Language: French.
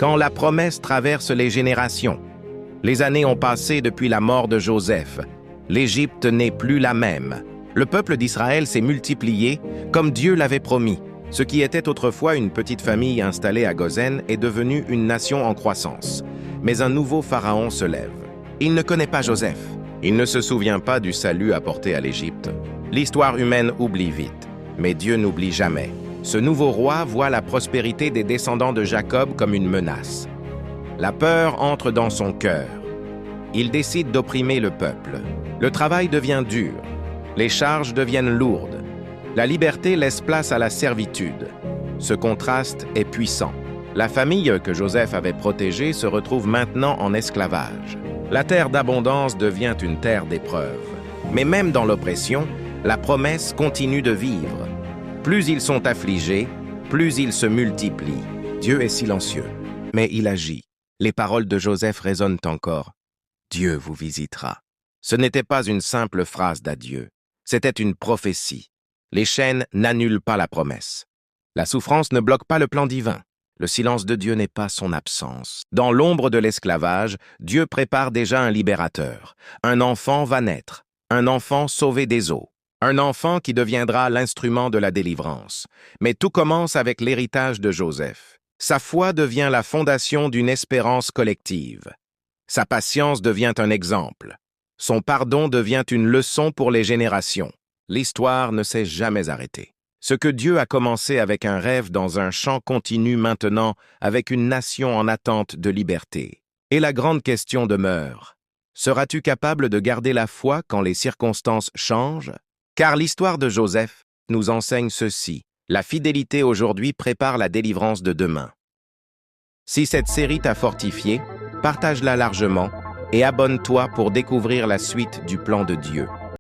quand la promesse traverse les générations. Les années ont passé depuis la mort de Joseph. L'Égypte n'est plus la même. Le peuple d'Israël s'est multiplié comme Dieu l'avait promis. Ce qui était autrefois une petite famille installée à Goshen est devenu une nation en croissance. Mais un nouveau pharaon se lève. Il ne connaît pas Joseph. Il ne se souvient pas du salut apporté à l'Égypte. L'histoire humaine oublie vite, mais Dieu n'oublie jamais. Ce nouveau roi voit la prospérité des descendants de Jacob comme une menace. La peur entre dans son cœur. Il décide d'opprimer le peuple. Le travail devient dur. Les charges deviennent lourdes. La liberté laisse place à la servitude. Ce contraste est puissant. La famille que Joseph avait protégée se retrouve maintenant en esclavage. La terre d'abondance devient une terre d'épreuve. Mais même dans l'oppression, la promesse continue de vivre. Plus ils sont affligés, plus ils se multiplient. Dieu est silencieux, mais il agit. Les paroles de Joseph résonnent encore. Dieu vous visitera. Ce n'était pas une simple phrase d'adieu, c'était une prophétie. Les chaînes n'annulent pas la promesse. La souffrance ne bloque pas le plan divin. Le silence de Dieu n'est pas son absence. Dans l'ombre de l'esclavage, Dieu prépare déjà un libérateur. Un enfant va naître, un enfant sauvé des eaux, un enfant qui deviendra l'instrument de la délivrance. Mais tout commence avec l'héritage de Joseph. Sa foi devient la fondation d'une espérance collective. Sa patience devient un exemple. Son pardon devient une leçon pour les générations. L'histoire ne s'est jamais arrêtée. Ce que Dieu a commencé avec un rêve dans un champ continue maintenant avec une nation en attente de liberté. Et la grande question demeure, seras-tu capable de garder la foi quand les circonstances changent? Car l'histoire de Joseph nous enseigne ceci, la fidélité aujourd'hui prépare la délivrance de demain. Si cette série t'a fortifié, partage-la largement et abonne-toi pour découvrir la suite du plan de Dieu.